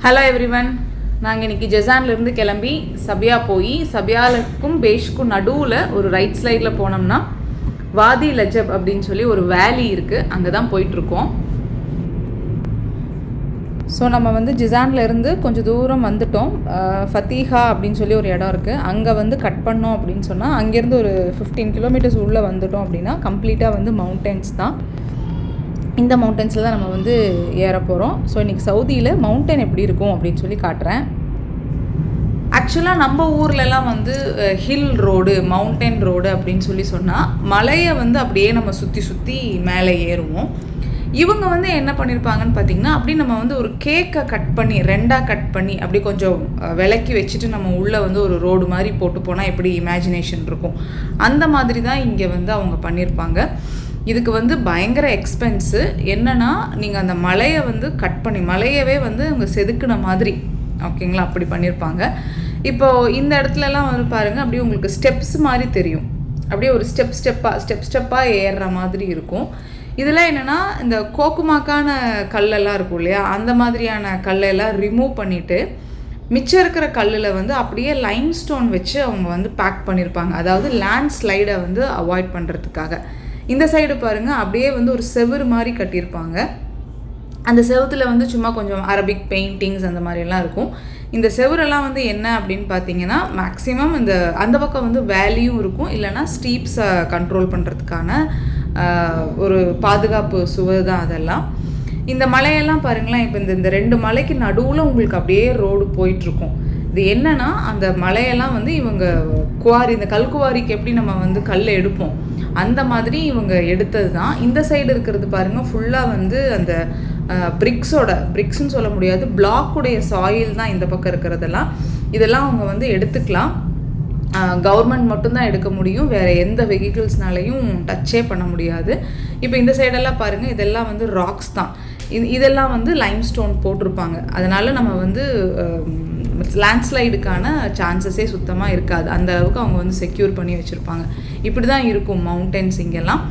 Hello everyone, நாங்கள் இன்றைக்கி ஜெசான்லேருந்து கிளம்பி சபியா போய் சபியாலுக்கும் பேஷ்க்கும் நடுவில் ஒரு ரைட் ஸ்லைடில் போனோம்னா வாதி லஜப் அப்படின்னு சொல்லி ஒரு வேலி இருக்குது, அங்கே தான் போயிட்டுருக்கோம். ஸோ நம்ம ஜிசான்லேருந்து கொஞ்சம் தூரம் வந்துட்டோம். ஃபத்தீஹா அப்படின்னு சொல்லி ஒரு இடம் இருக்குது, அங்கே கட் பண்ணோம் அப்படின்னு சொன்னால் அங்கேருந்து ஒரு 15 கிலோமீட்டர்ஸ் உள்ளே வந்துட்டோம் அப்படின்னா கம்ப்ளீட்டாக மவுண்டன்ஸ் தான். இந்த மவுண்டன்ஸில் தான் நம்ம ஏற போகிறோம். ஸோ இன்றைக்கி சவுதியில் மவுண்டன் எப்படி இருக்கும் அப்படின்னு சொல்லி காட்டுறேன். ஆக்சுவலாக நம்ம ஊர்லலாம் ஹில் ரோடு, மவுண்டன் ரோடு அப்படின்னு சொல்லி சொன்னால் மலையை அப்படியே நம்ம சுற்றி சுற்றி மேலே ஏறுவோம். இவங்க என்ன பண்ணியிருப்பாங்கன்னு பார்த்திங்கன்னா, அப்படி நம்ம ஒரு கேக்கை கட் பண்ணி ரெண்டாக கட் பண்ணி அப்படி கொஞ்சம் விலக்கி வச்சுட்டு நம்ம உள்ளே ஒரு ரோடு மாதிரி போட்டு போனால் எப்படி இமேஜினேஷன் இருக்கும், அந்த மாதிரி தான் இங்கே அவங்க பண்ணியிருப்பாங்க. இதுக்கு பயங்கர எக்ஸ்பென்ஸு. என்னென்னா, நீங்கள் அந்த மலையை கட் பண்ணி மலையவே அவங்க செதுக்குன மாதிரி, ஓகேங்களா, அப்படி பண்ணியிருப்பாங்க. இப்போது இந்த இடத்துலலாம் பாருங்கள், அப்படியே உங்களுக்கு ஸ்டெப்ஸ் மாதிரி தெரியும். அப்படியே ஒரு ஸ்டெப்பாக ஏறுற மாதிரி இருக்கும். இதெல்லாம் என்னென்னா, இந்த கோக்குமாக்கான கல்லெல்லாம் இருக்கும் இல்லையா, அந்த மாதிரியான கல்லெல்லாம் ரிமூவ் பண்ணிவிட்டு மிச்சம் இருக்கிற கல்லில் அப்படியே லைம் ஸ்டோன் வச்சு அவங்க பேக் பண்ணியிருப்பாங்க. அதாவது லேண்ட் ஸ்லைடை அவாய்ட் பண்ணுறதுக்காக. இந்த சைடு பாருங்கள், அப்படியே ஒரு செவுறு மாதிரி கட்டியிருப்பாங்க. அந்த செவுத்தில் சும்மா கொஞ்சம் அரபிக் பெயிண்டிங்ஸ் அந்த மாதிரிலாம் இருக்கும். இந்த செவுரெல்லாம் என்ன அப்படின்னு பார்த்தீங்கன்னா, மேக்ஸிமம் அந்த பக்கம் வேலியும் இருக்கும், இல்லைனா ஸ்டீப்ஸை கண்ட்ரோல் பண்ணுறதுக்கான ஒரு பாதுகாப்பு சுவர் தான் அதெல்லாம். இந்த மலையெல்லாம் பாருங்களேன், இப்போ இந்த 2 மலைக்கு நடுவில் உங்களுக்கு அப்படியே ரோடு போயிட்டுருக்கும். இது என்னென்னா, அந்த மலையெல்லாம் இவங்க குவாரி, இந்த கல்குவாரிக்கு எப்படி நம்ம கல் எடுப்போம் அந்த மாதிரி இவங்க எடுத்தது தான். இந்த சைடு இருக்கிறது பாருங்கள், ஃபுல்லாக அந்த பிரிக்ஸ்ன்னு சொல்ல முடியாது, பிளாக்குடைய சாயில் தான் இந்த பக்கம் இருக்கிறதெல்லாம். இதெல்லாம் அவங்க எடுத்துக்கலாம். கவர்மெண்ட் மட்டும்தான் எடுக்க முடியும், வேறு எந்த வெஹிக்கிள்ஸ்னாலையும் டச்சே பண்ண முடியாது. இப்போ இந்த சைடெல்லாம் பாருங்கள், இதெல்லாம் ராக்ஸ் தான். இதெல்லாம் லைம் ஸ்டோன் போட்டிருப்பாங்க. அதனால் நம்ம லேண்ட்ஸ்லைடுக்கான சான்சஸே சுத்தமாக இருக்காது. அந்த அளவுக்கு அவங்க செக்யூர் பண்ணி வச்சுருப்பாங்க. இப்படி தான் இருக்கும் மவுண்டன்ஸ் இங்கெல்லாம்.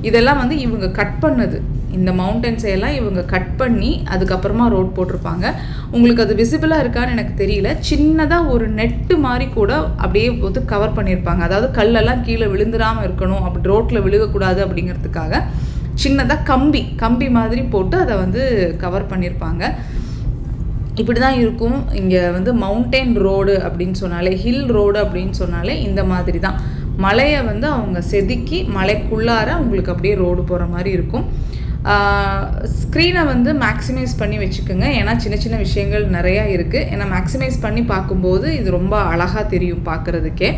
இதெல்லாம் இவங்க கட் பண்ணது. இந்த மவுண்டன்ஸை எல்லாம் இவங்க கட் பண்ணி அதுக்கப்புறமா ரோட் போட்டிருப்பாங்க. உங்களுக்கு அது விசிபிளாக இருக்கான்னு எனக்கு தெரியல. சின்னதாக ஒரு நெட்டு மாதிரி கூட அப்படியே கவர் பண்ணியிருப்பாங்க. அதாவது கல்லெல்லாம் கீழே விழுந்துடாமல் இருக்கணும், அப்படி ரோட்டில் விழுகக்கூடாது அப்படிங்கிறதுக்காக சின்னதாக கம்பி மாதிரி போட்டு அதை கவர் பண்ணியிருப்பாங்க. இப்படி தான் இருக்கும் இங்கே மவுண்டன் ரோடு அப்படின்னு சொன்னாலே, ஹில் ரோடு அப்படின்னு சொன்னாலே இந்த மாதிரி தான். மலையை அவங்க செதுக்கி மலைக்குள்ளார உங்களுக்கு அப்படியே ரோடு போகிற மாதிரி இருக்கும். ஸ்க்ரீனை மேக்ஸிமைஸ் பண்ணி வச்சுக்கோங்க, ஏன்னா சின்ன சின்ன விஷயங்கள் நிறையா இருக்குது. ஏன்னா மேக்ஸிமைஸ் பண்ணி பார்க்கும்போது இது ரொம்ப அழகாக தெரியும் பார்க்குறதுக்கே.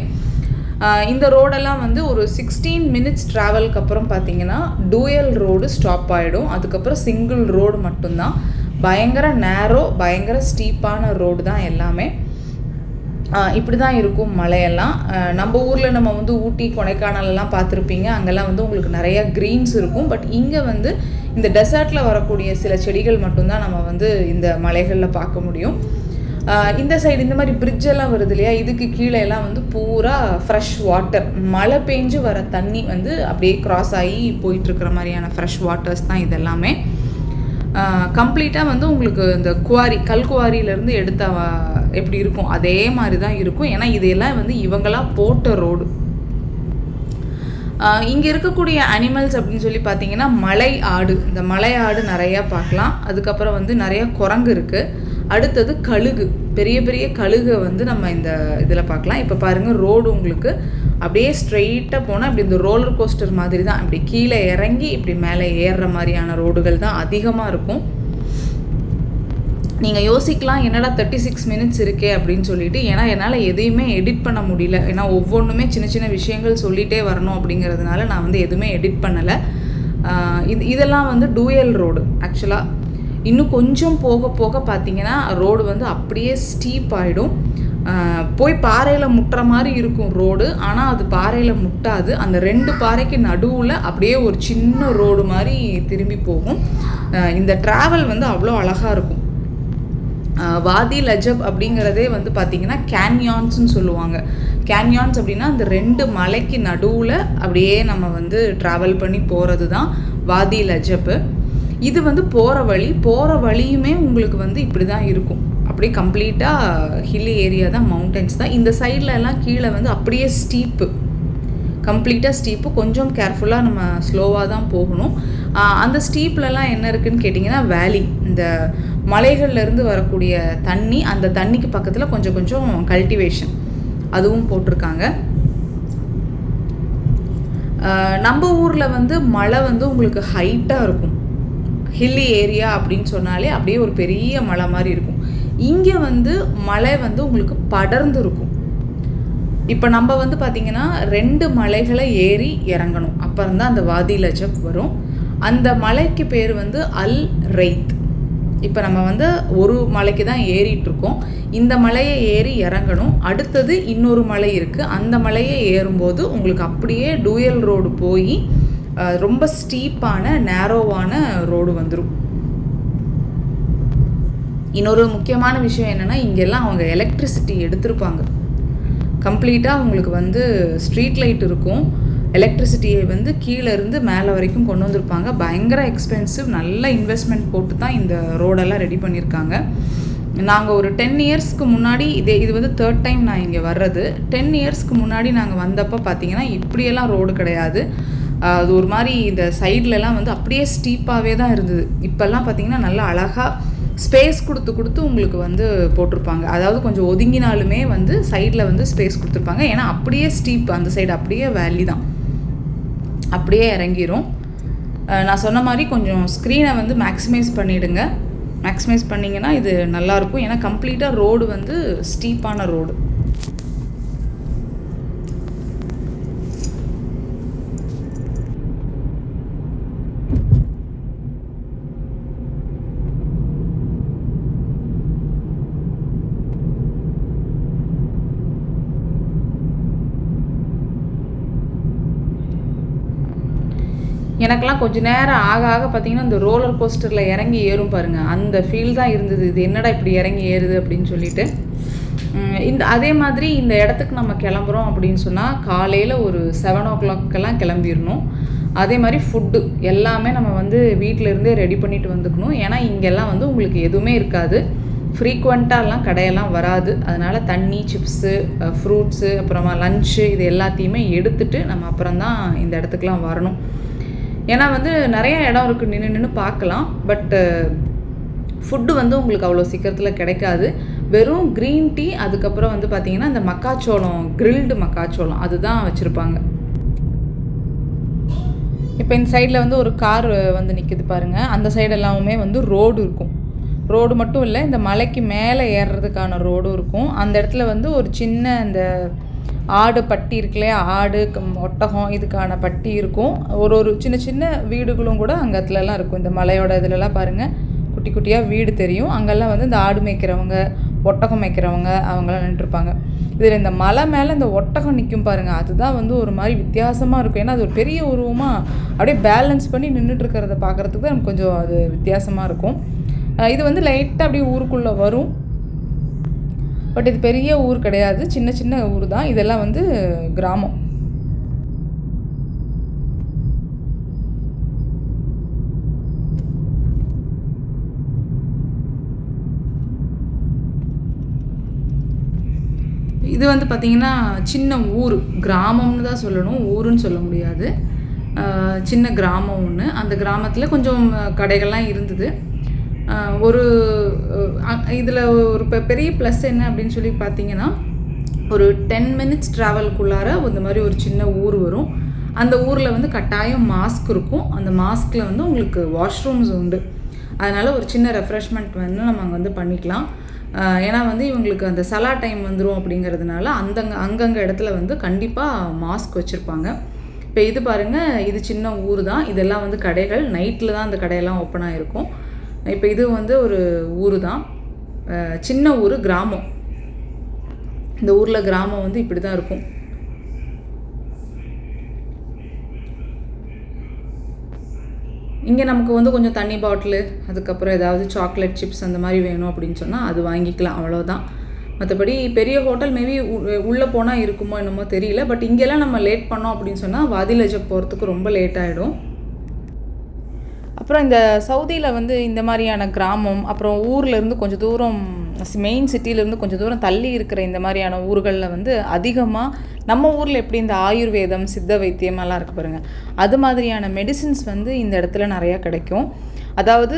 இந்த ரோடெல்லாம் ஒரு 16 மினிட்ஸ் ட்ராவலுக்கு அப்புறம் பார்த்தீங்கன்னா டூயல் ரோடு ஸ்டாப் ஆகிடும். அதுக்கப்புறம் சிங்கிள் ரோடு மட்டும்தான். பயங்கர நேரோ, பயங்கர ஸ்டீப்பான ரோடு தான் எல்லாமே. இப்படி தான் இருக்கும் மலையெல்லாம். நம்ம ஊரில் நம்ம ஊட்டி கொடைக்கானலெல்லாம் பார்த்துருப்பீங்க, அங்கெல்லாம் உங்களுக்கு நிறையா க்ரீன்ஸ் இருக்கும். பட் இங்கே இந்த டெசர்ட்டில் வரக்கூடிய சில செடிகள் மட்டும்தான் நம்ம இந்த மலைகளில் பார்க்க முடியும். இந்த சைடு இந்த மாதிரி பிரிட்ஜெல்லாம் வருது இல்லையா, இதுக்கு கீழே எல்லாம் பூரா ஃப்ரெஷ் வாட்டர், மழை பெஞ்சு வர தண்ணி அப்படியே க்ராஸ் ஆகி போயிட்டுருக்கிற மாதிரியான ஃப்ரெஷ் வாட்டர்ஸ் தான் இதெல்லாமே. கம்ப்ளீட்டாக உங்களுக்கு இந்த கல்குவாரியிலேருந்து எடுத்த எப்படி இருக்கும் அதே மாதிரி தான் இருக்கும். ஏன்னா இதையெல்லாம் இவங்களாம் போட்ட ரோடு. இங்கே இருக்கக்கூடிய அனிமல்ஸ் அப்படின்னு சொல்லி பார்த்தீங்கன்னா, மலை ஆடு. இந்த மலை ஆடு நிறையா பார்க்கலாம். அதுக்கப்புறம் நிறையா குரங்கு இருக்குது. அடுத்தது கழுகு, பெரிய பெரிய கழுகை நம்ம இந்த இதில் பார்க்கலாம். இப்போ பாருங்கள், ரோடு உங்களுக்கு அப்படியே ஸ்ட்ரெயிட்டாக போனால் இப்படி இந்த ரோலர் கோஸ்டர் மாதிரி தான், இப்படி கீழே இறங்கி இப்படி மேலே ஏறுற மாதிரியான ரோடுகள் தான் அதிகமாக இருக்கும். நீங்கள் யோசிக்கலாம், என்னடா 36 மினிட்ஸ் இருக்கே அப்படின்னு சொல்லிட்டு. ஏன்னா என்னால் எதையுமே எடிட் பண்ண முடியல. ஏன்னா ஒவ்வொன்றுமே சின்ன சின்ன விஷயங்கள் சொல்லிகிட்டே வரணும் அப்படிங்கிறதுனால நான் எதுவுமே எடிட் பண்ணலை. இதெல்லாம் டூயல் ரோடு. ஆக்சுவலாக இன்னும் கொஞ்சம் போக போக பார்த்தீங்கன்னா ரோடு அப்படியே ஸ்டீப் ஆகிடும். போய் பாறையில் முட்டுற மாதிரி இருக்கும் ரோடு, ஆனால் அது பாறையில் முட்டாது. அந்த 2 பாறைக்கு நடுவில் அப்படியே ஒரு சின்ன ரோடு மாதிரி திரும்பி போகும். இந்த ட்ராவல் அவ்வளோ அழகாக இருக்கும். வாதி லஜப் அப்படிங்கிறதே பார்த்திங்கன்னா கேன்யான்ஸ்னு சொல்லுவாங்க. கேன்யான்ஸ் அப்படின்னா அந்த 2 மலைக்கு நடுவில் அப்படியே நம்ம ட்ராவல் பண்ணி போகிறது தான் வாதி லஜப்பு. இது போகிற வழியுமே உங்களுக்கு இப்படி தான் இருக்கும். அப்படியே கம்ப்ளீட்டாக ஹில்லி ஏரியா தான், மவுண்டன்ஸ் தான். இந்த சைடில் எல்லாம் கீழே வந்து அப்படியே ஸ்டீப்பு, கம்ப்ளீட்டாக ஸ்டீப்பு. கொஞ்சம் கேர்ஃபுல்லாக நம்ம ஸ்லோவாக தான் போகணும். அந்த ஸ்டீப்லலாம் என்ன இருக்குதுன்னு கேட்டிங்கன்னா வேலி, இந்த மலைகள்லேருந்து வரக்கூடிய தண்ணி, அந்த தண்ணிக்கு பக்கத்தில் கொஞ்சம் கொஞ்சம் கல்டிவேஷன் அதுவும் போட்டிருக்காங்க. நம்ம ஊரில் வந்து மலை வந்து உங்களுக்கு ஹைட்டாக இருக்கும், ஹில்லி ஏரியா அப்படின்னு சொன்னாலே அப்படியே ஒரு பெரிய மலை மாதிரி இருக்கும். இங்கே வந்து மலை வந்து உங்களுக்கு படர்ந்து இருக்கும். இப்போ நம்ம வந்து பார்த்திங்கன்னா 2 மலைகளை ஏறி இறங்கணும், அப்புறம் தான் அந்த வாதி லஜப் வரும். அந்த மலைக்கு பேர் வந்து அல் ரெய்த். இப்போ நம்ம வந்து ஒரு மலைக்கு தான் ஏறிட்டுருக்கோம். இந்த மலையை ஏறி இறங்கணும். அடுத்தது இன்னொரு மலை இருக்குது, அந்த மலையை ஏறும்போது உங்களுக்கு அப்படியே டூயல் ரோடு போய் ரொம்ப ஸ்டீப்பான நேரோவான ரோடு வந்துடும். இன்னொரு முக்கியமான விஷயம் என்னென்னா, இங்கெல்லாம் அவங்க எலக்ட்ரிசிட்டி எடுத்திருப்பாங்க. கம்ப்ளீட்டாக உங்களுக்கு வந்து ஸ்ட்ரீட் லைட் இருக்கும். எலக்ட்ரிசிட்டியை வந்து கீழே இருந்து மேலே வரைக்கும் கொண்டு வந்திருப்பாங்க. பயங்கர எக்ஸ்பென்சிவ், நல்ல இன்வெஸ்ட்மெண்ட் போட்டு தான் இந்த ரோடெல்லாம் ரெடி பண்ணியிருக்காங்க. நாங்கள் ஒரு 10 இயர்ஸ்க்கு முன்னாடி, இது வந்து 3rd டைம் நான் இங்கே வர்றது. 10 இயர்ஸ்க்கு முன்னாடி நாங்கள் வந்தப்போ பார்த்தீங்கன்னா இப்படியெல்லாம் ரோடு கிடையாது. அது ஒரு மாதிரி இந்த சைட்லலாம் வந்து அப்படியே ஸ்டீப்பாகவே தான் இருந்தது. இப்போல்லாம் பார்த்தீங்கன்னா நல்லா அழகாக ஸ்பேஸ் கொடுத்து உங்களுக்கு வந்து போட்டிருப்பாங்க. அதாவது கொஞ்சம் ஒதுங்கினாலுமே வந்து சைடில் வந்து ஸ்பேஸ் கொடுத்துருப்பாங்க. ஏன்னா அப்படியே ஸ்டீப், அந்த சைடு அப்படியே வேலி தான், அப்படியே இறங்கிரும். நான் சொன்ன மாதிரி கொஞ்சம் ஸ்க்ரீனை வந்து மேக்ஸிமைஸ் பண்ணிவிடுங்க. மேக்ஸிமைஸ் பண்ணிங்கன்னா இது நல்லாயிருக்கும். ஏன்னா கம்ப்ளீட்டாக ரோடு வந்து ஸ்டீப்பான ரோடு. எனக்கெல்லாம் கொஞ்சம் நேரம் ஆக பார்த்திங்கன்னா இந்த ரோலர் கோஸ்டரில் இறங்கி ஏறும் பாருங்கள், அந்த ஃபீல் தான் இருந்தது. இது என்னடா இப்படி இறங்கி ஏறுது அப்படின்னு சொல்லிட்டு. அதே மாதிரி இந்த இடத்துக்கு நம்ம கிளம்புறோம் அப்படின்னு சொன்னால் காலையில் ஒரு 7 o'clockெல்லாம் கிளம்பிடணும். அதே மாதிரி ஃபுட்டு எல்லாமே நம்ம வந்து வீட்டிலேருந்தே ரெடி பண்ணிட்டு வந்துக்கணும். ஏன்னா இங்கெல்லாம் வந்து உங்களுக்கு எதுவுமே இருக்காது, ஃப்ரீக்வெண்ட்டாலாம் கடையெல்லாம் வராது. அதனால் தண்ணி, சிப்ஸு, ஃப்ரூட்ஸு, அப்புறமா லன்ச்சு, இது எல்லாத்தையுமே எடுத்துகிட்டு நம்ம அப்புறம் தான் இந்த இடத்துக்குலாம் வரணும். ஏன்னா வந்து நிறையா இடம் இருக்குது, நின்று பார்க்கலாம். பட்டு ஃபுட்டு வந்து உங்களுக்கு அவ்வளோ சீக்கிரத்தில் கிடைக்காது. வெறும் க்ரீன் டீ, அதுக்கப்புறம் வந்து பார்த்திங்கன்னா இந்த மக்காச்சோளம், கிரில்டு மக்காச்சோளம் அதுதான் வச்சுருப்பாங்க. இப்போ இந்த சைடில் வந்து ஒரு கார் வந்து நிற்கிது பாருங்கள். அந்த சைடு எல்லாமே வந்து ரோடு இருக்கும். ரோடு மட்டும் இல்லை, இந்த மலைக்கு மேலே ஏறுறதுக்கான ரோடும் இருக்கும். அந்த இடத்துல வந்து ஒரு சின்ன இந்த ஆடு பட்டி இருக்குல்லையா, ஆடு, ஒட்டகம், இதுக்கான பட்டி இருக்கும். ஒரு சின்ன சின்ன வீடுகளும் கூட அங்கத்துலலாம் இருக்கும். இந்த மலையோட இதுலலாம் பாருங்கள் குட்டி குட்டியாக வீடு தெரியும். அங்கெல்லாம் வந்து இந்த ஆடு மேய்க்கிறவங்க, ஒட்டகம் மேய்க்கிறவங்க அவங்களாம் நின்றுருப்பாங்க. இதில் இந்த மலை மேலே இந்த ஒட்டகம் நிற்கும் பாருங்கள், அதுதான் வந்து ஒரு மாதிரி வித்தியாசமாக இருக்கும். ஏன்னா அது ஒரு பெரிய உருவமாக அப்படியே பேலன்ஸ் பண்ணி நின்றுட்டுருக்கிறத பார்க்குறதுக்கு தான் நமக்கு கொஞ்சம் அது வித்தியாசமாக இருக்கும். இது வந்து லைட்டாக அப்படியே ஊருக்குள்ளே வரும். பட் இது பெரிய ஊர் கிடையாது, சின்ன சின்ன ஊர் தான். இதெல்லாம் வந்து கிராமம். இது வந்து பார்த்திங்கன்னா சின்ன ஊர், கிராமம்னு தான் சொல்லணும், ஊருன்னு சொல்ல முடியாது. சின்ன கிராமம் ஒன்று. அந்த கிராமத்தில் கொஞ்சம் கடைகள்லாம் இருந்தது. ஒரு இதில் ஒரு பெரிய ப்ளஸ் என்ன அப்படின்னு சொல்லி பார்த்தீங்கன்னா, ஒரு 10 minutes ட்ராவல்குள்ளார இந்த மாதிரி ஒரு சின்ன ஊர் வரும். அந்த ஊரில் வந்து கட்டாயம் மாஸ்க் இருக்கும். அந்த மாஸ்கில் வந்து உங்களுக்கு வாஷ்ரூம்ஸ் உண்டு. அதனால் ஒரு சின்ன ரெஃப்ரெஷ்மெண்ட் வந்து நம்ம அங்கே வந்து பண்ணிக்கலாம். ஏன்னா வந்து இவங்களுக்கு அந்த சலா டைம் வந்துடும் அப்படிங்கிறதுனால அங்கங்கே இடத்துல வந்து கண்டிப்பாக மாஸ்க் வச்சுருப்பாங்க. இப்போ இது பாருங்கள், இது சின்ன ஊர் தான். இதெல்லாம் வந்து கடைகள், நைட்டில் தான் அந்த கடையெல்லாம் ஓப்பன் ஆகிருக்கும். இப்போ இது வந்து ஒரு ஊர் தான், சின்ன ஊர், கிராமம். இந்த ஊரில் கிராமம் வந்து இப்படி தான் இருக்கும். இங்கே நமக்கு வந்து கொஞ்சம் தண்ணி பாட்டிலு, அதுக்கப்புறம் ஏதாவது சாக்லேட் சிப்ஸ் அந்த மாதிரி வேணும் அப்படின்னு சொன்னால் அது வாங்கிக்கலாம், அவ்வளோதான். மற்றபடி பெரிய ஹோட்டல் மேபி உள்ளே போனால் இருக்குமோ என்னமோ தெரியல. பட் இங்கெல்லாம் நம்ம லேட் பண்ணோம் அப்படின்னு சொன்னால் வாதி லஜப் போகிறதுக்கு ரொம்ப லேட் ஆகிடும். அப்புறம் இந்த சவுதியில் வந்து இந்த மாதிரியான கிராமம், அப்புறம் ஊர்லேருந்து கொஞ்சம் தூரம், மெயின் சிட்டியிலேருந்து கொஞ்சம் தூரம் தள்ளி இருக்கிற இந்த மாதிரியான ஊர்களில் வந்து அதிகமாக நம்ம ஊரில் எப்படி இந்த ஆயுர்வேதம், சித்த வைத்தியம் எல்லாம் இருக்குது பாருங்கள், அது மாதிரியான மெடிசின்ஸ் வந்து இந்த இடத்துல நிறையா கிடைக்கும். அதாவது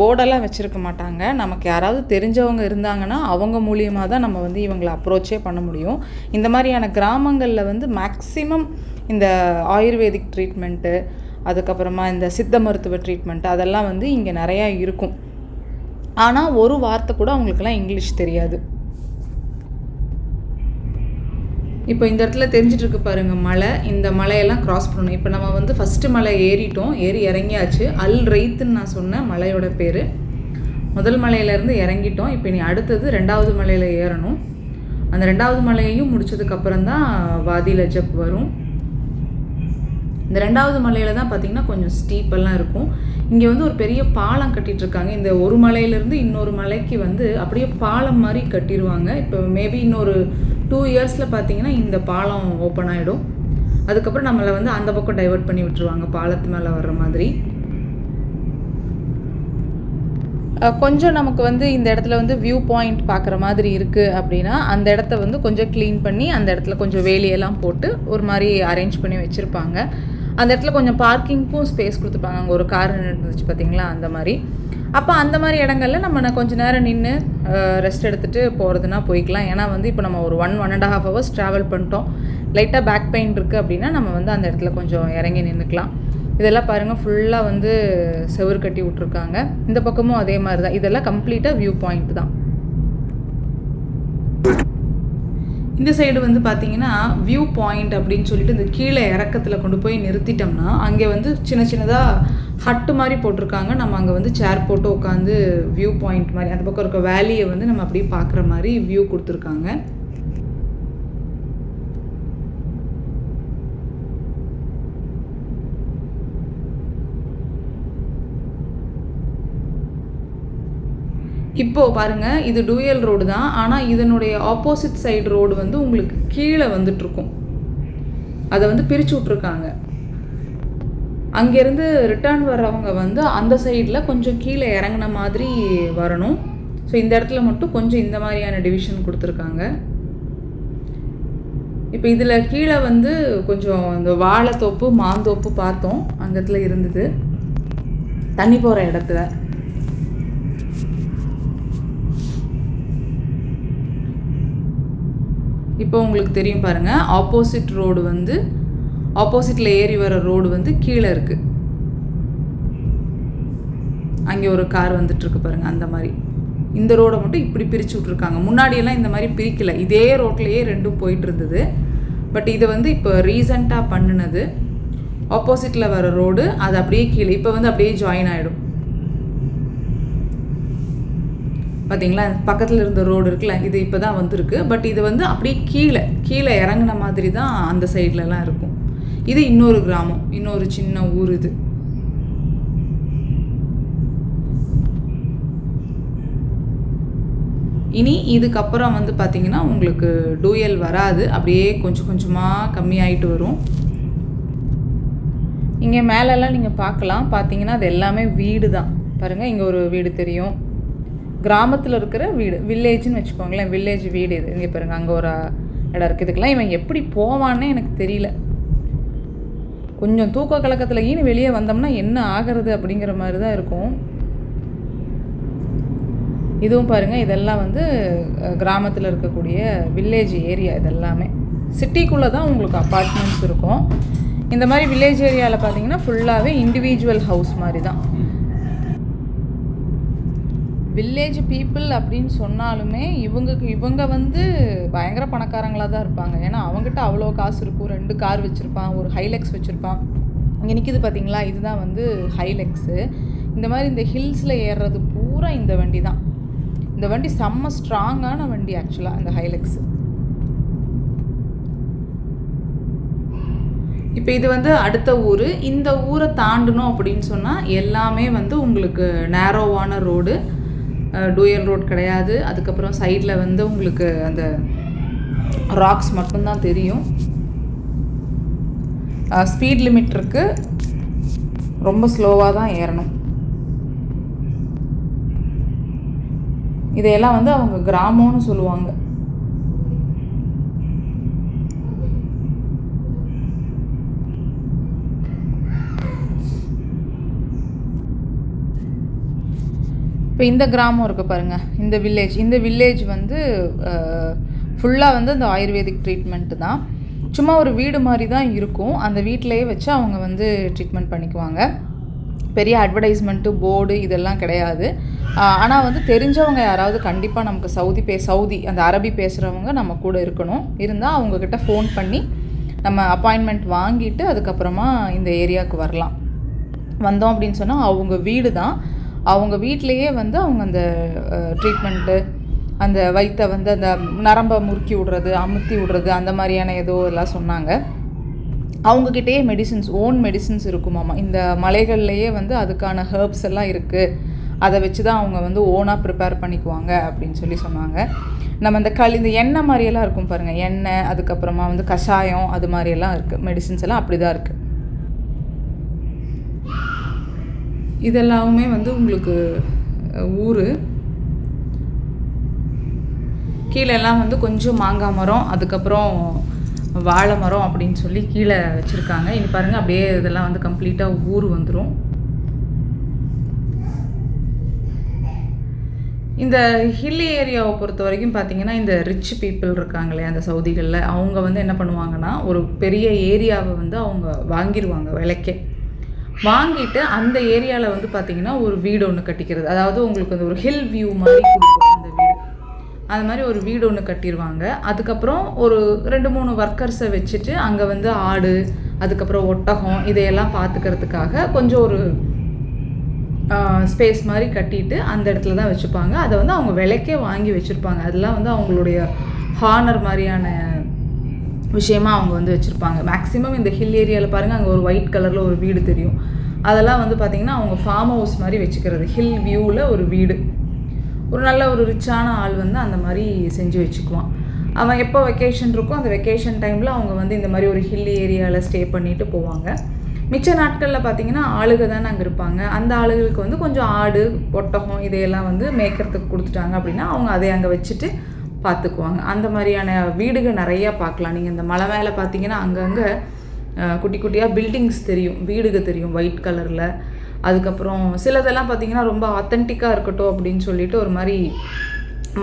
போர்டெல்லாம் வச்சுருக்க மாட்டாங்க. நமக்கு யாராவது தெரிஞ்சவங்க இருந்தாங்கன்னா அவங்க மூலியமாக தான் நம்ம வந்து இவங்களை அப்ரோச்சே பண்ண முடியும். இந்த மாதிரியான கிராமங்களில் வந்து மேக்ஸிமம் இந்த ஆயுர்வேதிக் ட்ரீட்மெண்ட்டு, அதுக்கப்புறமா இந்த சித்த மருத்துவ ட்ரீட்மெண்ட்டு அதெல்லாம் வந்து இங்கே நிறையா இருக்கும். ஆனால் ஒரு வார்த்தை கூட அவங்களுக்கெல்லாம் இங்கிலீஷ் தெரியாது. இப்போ இந்த இடத்துல தெரிஞ்சிட்ருக்கு பாருங்கள் மலை, இந்த மலையெல்லாம் க்ராஸ் பண்ணணும். இப்போ நம்ம வந்து ஃபஸ்ட்டு மலை ஏறிட்டோம், ஏறி இறங்கியாச்சு. அல் ரெய்த்துன்னு நான் சொன்னேன் மலையோட பேர். முதல் மலையிலேருந்து இறங்கிட்டோம். இப்போ இனி அடுத்தது 2வது மலையில் ஏறணும். அந்த 2வது மலையையும் முடித்ததுக்கப்புறம் தான் வாதி லஜப் வரும். இந்த 2வது மலையில் தான் பார்த்திங்கன்னா கொஞ்சம் ஸ்டீப்பெல்லாம் இருக்கும். இங்கே வந்து ஒரு பெரிய பாலம் கட்டிகிட்ருக்காங்க. இந்த ஒரு மலையிலேருந்து இன்னொரு மலைக்கு வந்து அப்படியே பாலம் மாதிரி கட்டிடுவாங்க. இப்போ மேபி இன்னொரு 2 இயர்ஸில் பார்த்திங்கன்னா இந்த பாலம் ஓப்பன் ஆகிடும். அதுக்கப்புறம் நம்மளை வந்து அந்த பக்கம் டைவர்ட் பண்ணி விட்டுருவாங்க பாலத்து மேலே வர்ற மாதிரி. கொஞ்சம் நமக்கு வந்து இந்த இடத்துல வந்து வியூ பாயிண்ட் பார்க்குற மாதிரி இருக்குது அப்படின்னா அந்த இடத்த வந்து கொஞ்சம் க்ளீன் பண்ணி அந்த இடத்துல கொஞ்சம் வேலியெல்லாம் போட்டு ஒரு மாதிரி அரேஞ்ச் பண்ணி வச்சுருப்பாங்க. அந்த இடத்துல கொஞ்சம் பார்க்கிங்க்கும் ஸ்பேஸ் கொடுத்துருப்பாங்க. அங்கே ஒரு கார் நின்றுச்சு பார்த்திங்களா, அந்த மாதிரி. அப்போ அந்த மாதிரி இடங்கள்ல நம்ம கொஞ்சம் நேரம் நின்று ரெஸ்ட் எடுத்துகிட்டு போகிறதுனா போய்க்கலாம். ஏன்னா வந்து இப்போ நம்ம ஒரு 1.5 hours ட்ராவல் பண்ணிட்டோம், லைட்டாக பேக் பெயின் இருக்குது அப்படின்னா நம்ம வந்து அந்த இடத்துல கொஞ்சம் இறங்கி நின்றுக்கலாம். இதெல்லாம் பாருங்கள் ஃபுல்லாக வந்து செவுறு கட்டி விட்ருக்காங்க. இந்த பக்கமும் அதே மாதிரி தான். இதெல்லாம் கம்ப்ளீட்டாக வியூ பாயிண்ட் தான். இந்த சைடு வந்து பார்த்திங்கன்னா வியூ பாயிண்ட் அப்படின்னு சொல்லிட்டு இந்த கீழே இறக்கத்தில் கொண்டு போய் நிறுத்திட்டோம்னா அங்கே வந்து சின்ன சின்னதாக ஹட்டு மாதிரி போட்டிருக்காங்க. நம்ம அங்கே வந்து சேர் போட்டு உட்காந்து வியூ பாயிண்ட் மாதிரி அந்த பக்கம் இருக்க வேலியை வந்து நம்ம அப்படியே பார்க்குற மாதிரி வியூ கொடுத்துருக்காங்க. இப்போது பாருங்கள், இது டூயல் ரோடு தான். ஆனால் இதனுடைய ஆப்போசிட் சைடு ரோடு வந்து உங்களுக்கு கீழே வந்துட்டுருக்கும். அதை வந்து பிரித்து விட்ருக்காங்க. அங்கேருந்து ரிட்டர்ன் வர்றவங்க வந்து அந்த சைடில் கொஞ்சம் கீழே இறங்கின மாதிரி வரணும். ஸோ இந்த இடத்துல மட்டும் கொஞ்சம் இந்த மாதிரியான டிவிஷன் கொடுத்துருக்காங்க. இப்போ இதில் கீழே வந்து கொஞ்சம் இந்த வாழைத்தோப்பு, மாந்தோப்பு பார்த்தோம், அங்கத்தில் இருந்தது தண்ணி போகிற இடத்துல. இப்போ உங்களுக்கு தெரியும் பாருங்கள், ஆப்போசிட் ரோடு வந்து ஆப்போசிட்டில் ஏறி வர ரோடு வந்து கீழே இருக்குது. அங்கே ஒரு கார் வந்துட்டுருக்கு பாருங்கள், அந்த மாதிரி. இந்த ரோடை மட்டும் இப்படி பிரித்து விட்ருக்காங்க. முன்னாடியெல்லாம் இந்த மாதிரி பிரிக்கலை, இதே ரோட்லேயே ரெண்டும் போயிட்டு இருந்தது. பட் இதை வந்து இப்போ ரீசண்டாக பண்ணினது. ஆப்போசிட்டில் வர ரோடு அது அப்படியே கீழே இப்போ வந்து அப்படியே ஜாயின் ஆகிடும். பார்த்தீங்களா, பக்கத்தில் இருந்த ரோடு இருக்குல்ல, இது இப்போ தான் வந்திருக்கு. பட் இது வந்து அப்படியே கீழே இறங்கின மாதிரி தான் அந்த சைட்லலாம் இருக்கும். இது இன்னொரு கிராமம், இன்னொரு சின்ன ஊர். இது இனி இதுக்கப்புறம் வந்து பார்த்திங்கன்னா உங்களுக்கு டூயல் வராது, அப்படியே கொஞ்சம் கொஞ்சமாக கம்மியாயிட்டு வரும். இங்கே மேலெல்லாம் நீங்கள் பார்த்தீங்கன்னா அது எல்லாமே வீடு தான். பாருங்கள், இங்கே ஒரு வீடு தெரியும், கிராமத்தில் இருக்கிற வீடு, வில்லேஜ்னு வச்சுக்கோங்களேன், வில்லேஜ் வீடு இது. இங்கே பாருங்கள், அங்கே ஒரு இடம் இருக்குது. இதுக்கெல்லாம் இவன் எப்படி போவான்னு எனக்கு தெரியல. கொஞ்சம் தூக்க கலக்கத்தில் வெளியே வந்தோம்னா என்ன ஆகிறது அப்படிங்கிற மாதிரி தான் இருக்கும். இதுவும் பாருங்கள், இதெல்லாம் வந்து கிராமத்தில் இருக்கக்கூடிய வில்லேஜ் ஏரியா. இதெல்லாமே சிட்டிக்குள்ளே தான் உங்களுக்கு அப்பார்ட்மெண்ட்ஸ் இருக்கும். இந்த மாதிரி வில்லேஜ் ஏரியாவில் பார்த்தீங்கன்னா ஃபுல்லாகவே இண்டிவிஜுவல் ஹவுஸ் மாதிரி தான். வில்லேஜ் பீப்புள் அப்படின்னு சொன்னாலுமே இவங்க வந்து பயங்கர பணக்காரங்களாக தான் இருப்பாங்க. ஏன்னா அவங்ககிட்ட அவ்வளோ காசு இருக்கும். 2 கார் வச்சுருப்பான், ஒரு ஹைலெக்ஸ் வச்சுருப்பான். இங்கே நிற்கிது பார்த்தீங்களா, இதுதான் வந்து ஹைலெக்ஸு. இந்த மாதிரி இந்த ஹில்ஸில் ஏறுறது பூரா இந்த வண்டி தான். இந்த வண்டி செம்ம ஸ்ட்ராங்கான வண்டி ஆக்சுவலாக, இந்த ஹைலெக்ஸு. இப்போ இது வந்து அடுத்த ஊர். இந்த ஊரை தாண்டணும் அப்படின்னு சொன்னால் எல்லாமே வந்து உங்களுக்கு நேரோவான ரோடு, டூயல் ரோட் கிடையாது. அதுக்கப்புறம் சைடில் வந்து உங்களுக்கு அந்த ராக்ஸ் மட்டும்தான் தெரியும். ஸ்பீட் லிமிட் இருக்குது, ரொம்ப ஸ்லோவாக தான் ஏறணும். இதையெல்லாம் வந்து அவங்க கிராமம்னு சொல்லுவாங்க. இப்போ இந்த கிராமம் இருக்குது பாருங்கள், இந்த வில்லேஜ் வந்து ஃபுல்லாக வந்து அந்த ஆயுர்வேதிக் ட்ரீட்மெண்ட்டு தான். சும்மா ஒரு வீடு மாதிரி தான் இருக்கும். அந்த வீட்டிலையே வச்சு அவங்க வந்து ட்ரீட்மெண்ட் பண்ணிக்குவாங்க. பெரிய அட்வர்டைஸ்மெண்ட்டு போர்டு இதெல்லாம் கிடையாது. ஆனால் வந்து தெரிஞ்சவங்க யாராவது கண்டிப்பாக நமக்கு சவுதி அந்த அரபி பேசுகிறவங்க நம்ம கூட இருக்கணும். இருந்தால் அவங்கக்கிட்ட ஃபோன் பண்ணி நம்ம அப்பாயின்மெண்ட் வாங்கிட்டு அதுக்கப்புறமா இந்த ஏரியாவுக்கு வரலாம். வந்தோம் அப்படின்னு சொன்னால் அவங்க வீடு தான். அவங்க வீட்டிலையே வந்து அவங்க அந்த ட்ரீட்மெண்ட்டு, அந்த வயிற்றை வந்து அந்த நரம்பை முறுக்கி விடுறது, அமுத்தி விடுறது, அந்த மாதிரியான ஏதோ எல்லாம் சொன்னாங்க. அவங்கக்கிட்டேயே ஓன் மெடிசின்ஸ் இருக்குமாம்மா. இந்த மலைகள்லையே வந்து அதுக்கான ஹெர்ப்ஸ் எல்லாம் இருக்குது. அதை வச்சு தான் அவங்க வந்து ஓனாக ப்ரிப்பேர் பண்ணிக்குவாங்க அப்படின்னு சொன்னாங்க. நம்ம இந்த எண்ணெய் மாதிரியெல்லாம் இருக்கும் பாருங்கள், எண்ணெய், அதுக்கப்புறமா வந்து கஷாயம், அது மாதிரியெல்லாம் இருக்குது. மெடிசின்ஸ் எல்லாம் அப்படி தான் இருக்குது. இதெல்லாமே வந்து உங்களுக்கு ஊர். கீழெல்லாம் வந்து கொஞ்சம் மாங்காய் மரம், அதுக்கப்புறம் வாழை மரம் அப்படின்னு சொல்லி கீழே வச்சுருக்காங்க. இனி பாருங்கள், அப்படியே இதெல்லாம் வந்து கம்ப்ளீட்டாக ஊர் வந்துடும். இந்த ஹில் ஏரியாவை பொறுத்த வரைக்கும் பார்த்திங்கன்னா, இந்த ரிச் பீப்புள் இருக்காங்களே அந்த சவுதிகளில், அவங்க வந்து என்ன பண்ணுவாங்கன்னா, ஒரு பெரிய ஏரியாவை வந்து அவங்க வாங்கிடுவாங்க விலைக்கே. வாங்கிட்டு அந்த ஏரியாவில் வந்து பார்த்திங்கன்னா ஒரு வீடு ஒன்று கட்டிக்கிறது. அதாவது உங்களுக்கு அந்த ஒரு ஹில் வியூ மாதிரி கொடுக்கும் அந்த வீடு. அது மாதிரி ஒரு வீடு ஒன்று கட்டிடுவாங்க. அதுக்கப்புறம் ஒரு 2-3 ஒர்க்கர்ஸை வச்சுட்டு அங்கே வந்து ஆடு, அதுக்கப்புறம் ஒட்டகம், இதையெல்லாம் பார்த்துக்கிறதுக்காக கொஞ்சம் ஒரு ஸ்பேஸ் மாதிரி கட்டிட்டு அந்த இடத்துல தான் வச்சுப்பாங்க. அதை வந்து அவங்க விலைக்கே வாங்கி வச்சுருப்பாங்க. அதெல்லாம் வந்து அவங்களுடைய ஹானர் மாதிரியான விஷயமாக அவங்க வந்து வச்சுருப்பாங்க. மேக்ஸிமம் இந்த ஹில் ஏரியாவில் பாருங்கள், அங்கே ஒரு ஒயிட் கலரில் ஒரு வீடு தெரியும். அதெல்லாம் வந்து பார்த்திங்கன்னா அவங்க ஃபார்ம் ஹவுஸ் மாதிரி வச்சுக்கிறது. ஹில் வியூவில் ஒரு வீடு, ஒரு நல்ல ஒரு ரிச்சான ஆள் வந்து அந்த மாதிரி செஞ்சு வச்சுக்குவான். அவன் எப்போ வெக்கேஷன் இருக்கோ அந்த வெக்கேஷன் டைமில் அவங்க வந்து இந்த மாதிரி ஒரு ஹில் ஏரியாவில் ஸ்டே பண்ணிவிட்டு போவாங்க. மிச்ச நாட்களில் பார்த்திங்கன்னா ஆளுக தானே அங்கே இருப்பாங்க. அந்த ஆளுகளுக்கு வந்து கொஞ்சம் ஆடு, ஒட்டகம் இதையெல்லாம் வந்து மேய்க்கிறதுக்கு கொடுத்துட்டாங்க அப்படின்னா அவங்க அதை அங்கே வச்சுட்டு பார்த்துக்குவாங்க. அந்த மாதிரியான வீடுகள் நிறையா பார்க்கலாம். நீங்கள் இந்த மலை மேலே பார்த்தீங்கன்னா அங்கங்கே குட்டி குட்டியாக பில்டிங்ஸ் தெரியும், வீடுக தெரியும் ஒயிட் கலரில். அதுக்கப்புறம் சிலதெல்லாம் பார்த்திங்கன்னா ரொம்ப ஆத்தென்டிக்காக இருக்கட்டும் அப்படின்னு சொல்லிட்டு ஒரு மாதிரி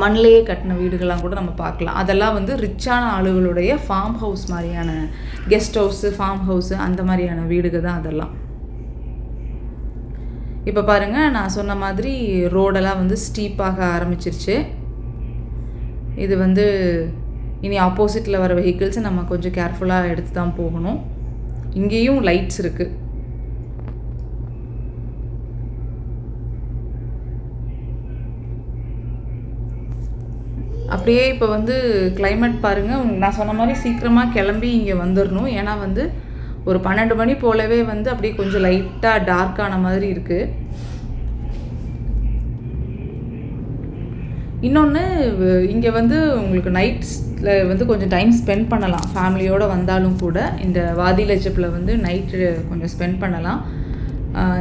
மண்ணிலேயே கட்டின வீடுகள்லாம் கூட நம்ம பார்க்கலாம். அதெல்லாம் வந்து ரிச்சான ஆளுகளுடைய ஃபார்ம் ஹவுஸ் மாதிரியான, கெஸ்ட் ஹவுஸு, ஃபார்ம் ஹவுஸு, அந்த மாதிரியான வீடுகள் தான் அதெல்லாம். இப்போ பாருங்கள், நான் சொன்ன மாதிரி ரோடெல்லாம் வந்து ஸ்டீப்பாக ஆரம்பிச்சிருச்சு. இது வந்து இனி ஆப்போசிட்டில் வர வெஹிக்கிள்ஸை நம்ம கொஞ்சம் கேர்ஃபுல்லாக எடுத்து தான் போகணும். இங்கேயும் லைட்ஸ் இருக்குது. அப்படியே இப்போ வந்து கிளைமேட் பாருங்கள், நான் சொன்ன மாதிரி சீக்கிரமாக கிளம்பி இங்கே வந்துடணும். ஏன்னா வந்து ஒரு 12 மணி போலவே வந்து அப்படியே கொஞ்சம் லைட்டாக டார்க்கான மாதிரி இருக்குது. இன்னொன்று, இங்கே வந்து உங்களுக்கு நைட்ஸில் வந்து கொஞ்சம் டைம் ஸ்பெண்ட் பண்ணலாம். ஃபேமிலியோடு வந்தாலும் கூட இந்த வாதி லஜப்பில் வந்து நைட்டு கொஞ்சம் ஸ்பெண்ட் பண்ணலாம்.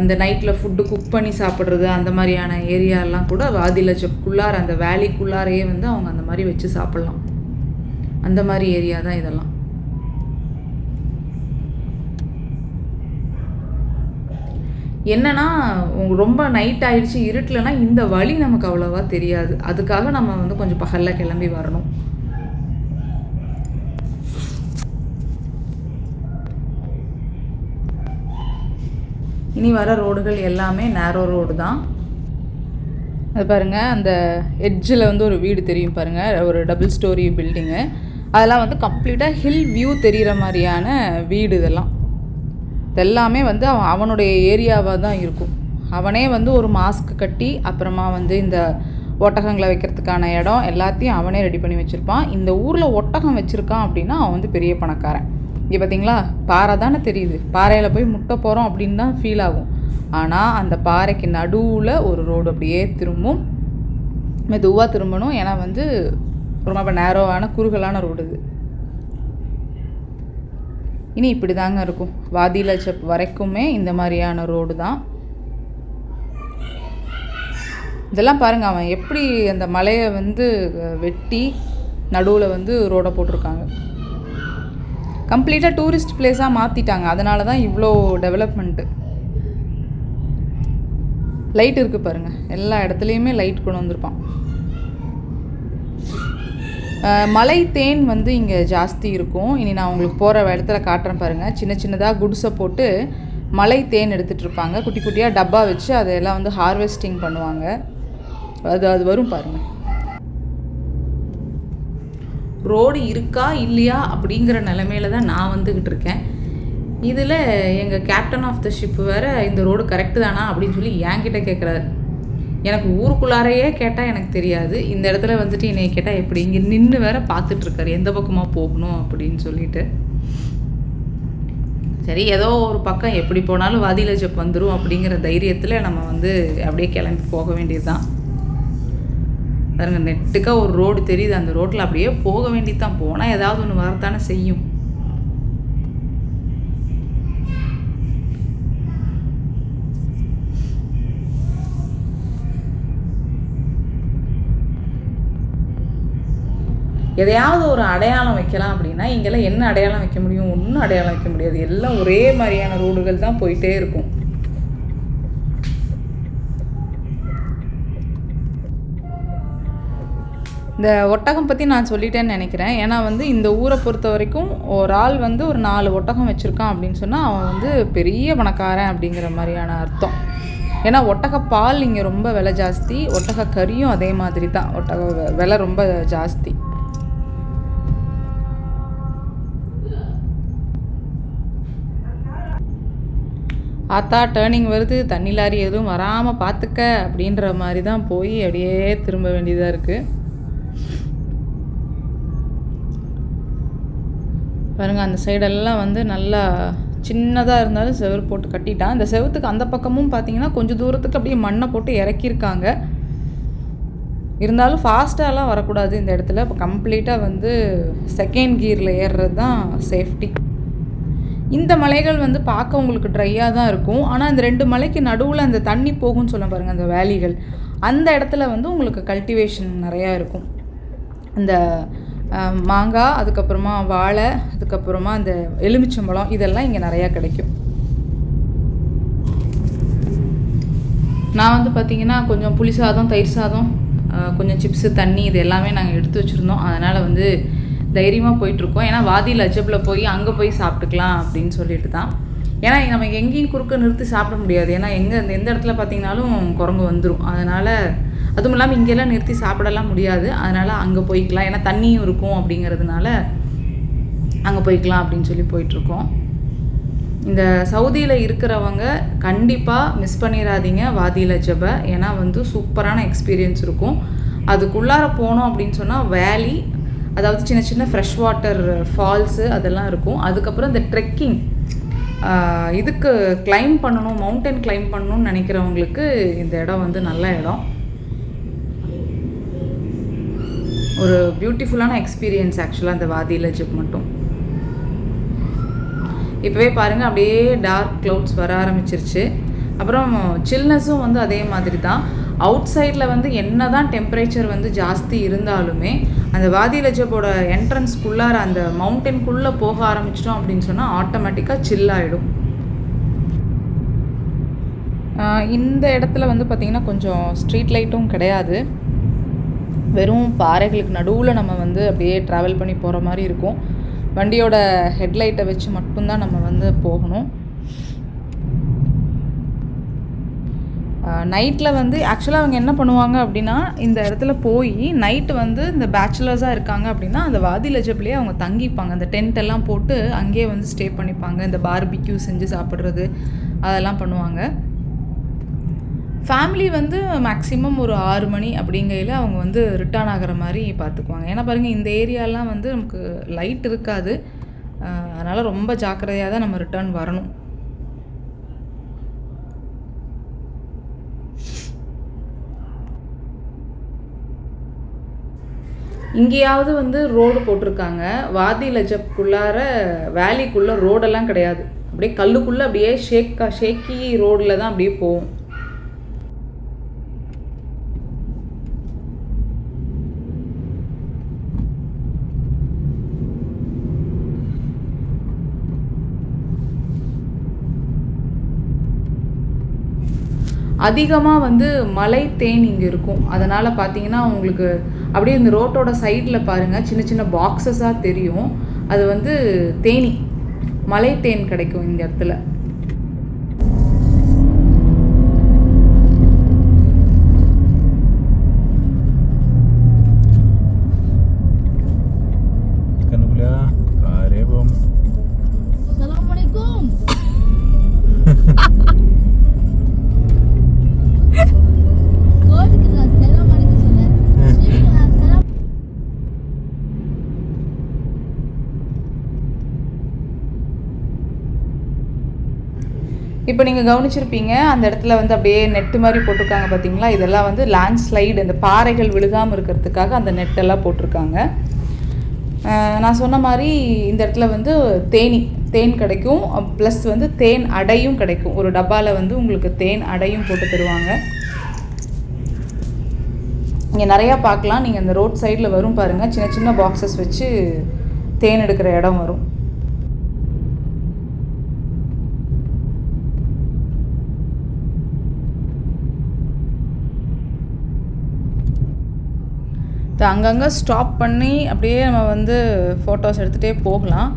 இந்த நைட்டில் ஃபுட்டு குக் பண்ணி சாப்பிட்றது, அந்த மாதிரியான ஏரியாலாம் கூட வாதி லஜப்குள்ளார, அந்த வேலிக்குள்ளாரையே வந்து அவங்க அந்த மாதிரி வச்சு சாப்பிட்லாம். அந்த மாதிரி ஏரியா தான் இதெல்லாம். என்னன்னா, ரொம்ப நைட் ஆயிடுச்சு, இருட்டலைன்னா இந்த வழி நமக்கு அவ்வளோவா தெரியாது. அதுக்காக நம்ம வந்து கொஞ்சம் பகலில் கிளம்பி வரணும். இனி வர ரோடுகள் எல்லாமே நேரோ ரோடு தான். அது பாருங்கள், அந்த எட்ஜில் வந்து ஒரு வீடு தெரியும் பாருங்கள், ஒரு டபுள் ஸ்டோரி பில்டிங்கு. அதெல்லாம் வந்து கம்ப்ளீட்டாக ஹில் வியூ தெரிகிற மாதிரியான வீடு. இதெல்லாமே வந்து அவனுடைய ஏரியாவாக தான் இருக்கும். அவனே வந்து ஒரு மாஸ்க் கட்டி, அப்புறமா வந்து இந்த ஒட்டகங்களை வைக்கிறதுக்கான இடம் எல்லாத்தையும் அவனே ரெடி பண்ணி வச்சுருப்பான். இந்த ஊரில் ஒட்டகம் வச்சுருக்கான் அப்படின்னா அவன் வந்து பெரிய பணக்காரன். இங்கே பார்த்தீங்களா, பாறை தானே தெரியுது, பாறையில் போய் முட்டை போகிறோம் அப்படின்னு தான் ஃபீல் ஆகும். ஆனால் அந்த பாறைக்கு நடுவில் ஒரு ரோடு அப்படியே திரும்பும், மெதுவாக திரும்பணும். ஏன்னா வந்து ரொம்ப நேரோவான குறுகலான ரோடு இது. இனி இப்படி தாங்க இருக்கும். வாதி லஜப் வரைக்குமே இந்த மாதிரியான ரோடு தான். இதெல்லாம் பாருங்கள், அவன் எப்படி அந்த மலையை வந்து வெட்டி நடுவில் வந்து ரோடை போட்டிருக்காங்க. கம்ப்ளீட்டாக டூரிஸ்ட் பிளேஸாக மாற்றிட்டாங்க. அதனால தான் இவ்வளோ டெவலப்மெண்ட்டு. லைட் இருக்குது பாருங்கள், எல்லா இடத்துலையுமே லைட் கொண்டு வந்திருப்பான். மலை தேன் வந்து இங்கே ஜாஸ்தி இருக்கும். இனி நான் உங்களுக்கு போகிற இடத்துல காட்டுறேன் பாருங்கள். சின்ன சின்னதாக குடிசை போட்டு மலை தேன் எடுத்துகிட்டு இருப்பாங்க. குட்டி குட்டியாக டப்பா வச்சு அதையெல்லாம் வந்து ஹார்வெஸ்டிங் பண்ணுவாங்க. அது வரும் பாருங்கள். ரோடு இருக்கா இல்லையா அப்படிங்கிற நிலமையில தான் நான் வந்துக்கிட்டு இருக்கேன். இதில் எங்கள் கேப்டன் ஆஃப் த ஷிப் வேறு இந்த ரோடு கரெக்டு தானா அப்படின்னு சொல்லி என்கிட்ட கேட்குறாரு. எனக்கு ஊருக்குள்ளாரையே கேட்டால் எனக்கு தெரியாது, இந்த இடத்துல வந்துட்டு என்னை கேட்டால் எப்படி, இங்கே நின்று வேற பார்த்துட்ருக்காரு எந்த பக்கமாக போகணும் அப்படின்னு சொல்லிட்டு. சரி, ஏதோ ஒரு பக்கம் எப்படி போனாலும் வாதில ஜப் வந்துடும் அப்படிங்கிற தைரியத்தில் நம்ம வந்து அப்படியே கிளம்பி போக வேண்டியது தான். பாருங்க, நெட்டுக்காக ஒரு ரோடு தெரியுது, அந்த ரோட்டில் அப்படியே போக வேண்டியது தான். போனால் ஏதாவது ஒன்று வரத்தானே செய்யும். எதையாவது ஒரு அடையாளம் வைக்கலாம் அப்படின்னா இங்கெல்லாம் என்ன அடையாளம் வைக்க முடியும்? ஒன்றும் அடையாளம் வைக்க முடியாது. எல்லாம் ஒரே மாதிரியான ரோடுகள் தான் போயிட்டே இருக்கும். இந்த ஒட்டகம் பற்றி நான் சொல்லிட்டேன்னு நினைக்கிறேன். ஏன்னா வந்து இந்த ஊரை பொறுத்த வரைக்கும் ஒரு ஆள் வந்து ஒரு 4 ஒட்டகம் வச்சுருக்கான் அப்படின்னு சொன்னால் அவன் வந்து பெரிய பணக்காரன் அப்படிங்கிற மாதிரியான அர்த்தம். ஏன்னா ஒட்டக பால் இங்கே ரொம்ப விலை ஜாஸ்தி, ஒட்டக கறியும் அதே மாதிரி தான், ஒட்டக விலை ரொம்ப ஜாஸ்தி. ஆத்தா டேர்னிங் வருது, தண்ணி லாரி எதுவும் வராமல் பார்த்துக்க அப்படின்ற மாதிரி தான் போய் அப்படியே திரும்ப வேண்டியதாக இருக்குது. பாருங்கள், அந்த சைடெல்லாம் வந்து நல்லா சின்னதாக இருந்தாலும் செவுறு போட்டு கட்டிட்டான். இந்த செவுத்துக்கு அந்த பக்கமும் பார்த்தீங்கன்னா கொஞ்சம் தூரத்துக்கு அப்படியே மண்ணை போட்டு இறக்கியிருக்காங்க. இருந்தாலும் ஃபாஸ்ட்டாலாம் வரக்கூடாது இந்த இடத்துல. இப்போ கம்ப்ளீட்டாக வந்து செகண்ட் கியரில் ஏறுறது தான் சேஃப்டி. இந்த மலைகள் வந்து பார்க்க உங்களுக்கு ட்ரையாக தான் இருக்கும். ஆனால் இந்த 2 மலைக்கு நடுவில் அந்த தண்ணி போகும்னு சொல்ல பாருங்கள், அந்த வேலிகள், அந்த இடத்துல வந்து உங்களுக்கு கல்டிவேஷன் நிறையா இருக்கும். இந்த மாங்காய், அதுக்கப்புறமா வாழை, அதுக்கப்புறமா அந்த எலுமிச்சம்பழம், இதெல்லாம் இங்கே நிறையா கிடைக்கும். நான் வந்து பார்த்திங்கன்னா கொஞ்சம் புளி சாதம், தயிர் சாதம், கொஞ்சம் சிப்ஸு, தண்ணி, இது எல்லாமே நாங்கள் எடுத்து வச்சுருந்தோம். அதனால் வந்து தைரியமாக போயிட்டுருக்கோம். ஏன்னா வாதில் அஜப்பில் போய் அங்கே போய் சாப்பிட்டுக்கலாம் அப்படின்னு சொல்லிட்டு தான். ஏன்னா நம்ம எங்கேயும் குறுக்க நிறுத்தி சாப்பிட முடியாது. ஏன்னா எந்த இடத்துல பார்த்திங்கனாலும் குரங்கு வந்துடும். அதனால் அதுவும் இல்லாமல் இங்கெல்லாம் நிறுத்தி சாப்பிடலாம் முடியாது. அதனால் அங்கே போய்க்கலாம், ஏன்னா தண்ணியும் இருக்கும் அப்படிங்கிறதுனால அங்கே போய்க்கலாம் அப்படின்னு சொல்லி போயிட்டுருக்கோம். இந்த சவுதியில் இருக்கிறவங்க கண்டிப்பாக மிஸ் பண்ணிடாதீங்க வாதில் அஜபை. ஏன்னா வந்து சூப்பரான எக்ஸ்பீரியன்ஸ் இருக்கும். அதுக்குள்ளார போனோம் அப்படின்னு சொன்னால் வேலி, அதாவது சின்ன சின்ன ஃப்ரெஷ் வாட்டர் ஃபால்ஸு அதெல்லாம் இருக்கும். அதுக்கப்புறம் இந்த ட்ரெக்கிங், இதுக்கு கிளைம் பண்ணணும், மவுண்டன் கிளைம் பண்ணணும்னு நினைக்கிறவங்களுக்கு இந்த இடம் வந்து நல்ல இடம். ஒரு பியூட்டிஃபுல்லான எக்ஸ்பீரியன்ஸ் ஆக்சுவலாக அந்த வாதில் அஜப் மட்டும். இப்போவே பாருங்கள், அப்படியே டார்க் க்ளவுட்ஸ் வர ஆரம்பிச்சிருச்சு. அப்புறம் சில்னஸும் வந்து அதே மாதிரி தான். அவுட் சைடில் வந்து என்ன தான் டெம்பரேச்சர் வந்து ஜாஸ்தி இருந்தாலுமே அந்த வாதில் அஜப்போட என்ட்ரன்ஸ்குள்ளார அந்த மவுண்டனுக்குள்ளே போக ஆரம்பிச்சிட்டோம் அப்படின்னு சொன்னால் ஆட்டோமேட்டிக்காக சில் ஆகிடும். இந்த இடத்துல வந்து பார்த்திங்கன்னா கொஞ்சம் ஸ்ட்ரீட் லைட்டும் கிடையாது. வெறும் பாறைகளுக்கு நடுவில் நம்ம வந்து அப்படியே ட்ராவல் பண்ணி போகிற மாதிரி இருக்கும். வண்டியோட ஹெட்லைட்டை வச்சு மட்டும்தான் நம்ம வந்து போகணும். நைட்டில் வந்து ஆக்சுவலாக அவங்க என்ன பண்ணுவாங்க அப்படின்னா, இந்த இடத்துல போய் நைட்டு வந்து இந்த பேச்சுலர்ஸாக இருக்காங்க அப்படின்னா அந்த வாதில் அஜப்லேயே அவங்க தங்கிப்பாங்க. அந்த டென்ட் எல்லாம் போட்டு அங்கேயே வந்து ஸ்டே பண்ணிப்பாங்க. இந்த பார்பிக்யூ செஞ்சு சாப்பிட்றது அதெல்லாம் பண்ணுவாங்க. ஃபேமிலி வந்து மேக்ஸிமம் ஒரு 6 மணி அப்படிங்கையில் அவங்க வந்து ரிட்டர்ன் ஆகிற மாதிரி பார்த்துக்குவாங்க. ஏன்னா பாருங்கள், இந்த ஏரியாலாம் வந்து நமக்கு லைட் இருக்காது. அதனால் ரொம்ப ஜாக்கிரதையாக தான் நம்ம ரிட்டர்ன் வரணும். இங்கேயாவது வந்து ரோடு போட்டிருக்காங்க. வாதில் அஜப்குள்ளார வேலிக்குள்ளே ரோடெல்லாம் கிடையாது. அப்படியே கல்லுக்குள்ளே அப்படியே ஷேக்கி ரோடில் தான் அப்படியே போகும். அதிகமாக வந்து மலை தேன் இங்கே இருக்கும். அதனால் பார்த்தீங்கன்னா உங்களுக்கு அப்படியே இந்த ரோட்டோட சைடில் பாருங்கள் சின்ன சின்ன பாக்ஸஸாக தெரியும். அது வந்து தேனி, மலை தேன் கிடைக்கும் இந்த இடத்துல. இப்போ நீங்கள் கவனிச்சிருப்பீங்க, அந்த இடத்துல வந்து அப்படியே நெட்டு மாதிரி போட்டிருக்காங்க பார்த்தீங்களா? இதெல்லாம் வந்து லேண்ட்ஸ்லைடு, இந்த பாறைகள் விழுகாமல் இருக்கிறதுக்காக அந்த நெட்டெல்லாம் போட்டிருக்காங்க. நான் சொன்ன மாதிரி இந்த இடத்துல வந்து தேன் கிடைக்கும், ப்ளஸ் வந்து தேன் அடையும் கிடைக்கும். ஒரு டப்பாவில் வந்து உங்களுக்கு தேன் அடையும் போட்டு தருவாங்க. இங்கே நிறையா பார்க்கலாம். நீங்கள் இந்த ரோட் சைடில் வரும் பாருங்கள், சின்ன சின்ன பாக்ஸஸ் வச்சு தேன் எடுக்கிற இடம் வரும். அங்கங்கே ஸ்டாப் பண்ணி அப்படியே நம்ம வந்து ஃபோட்டோஸ் எடுத்துகிட்டே போகலாம்.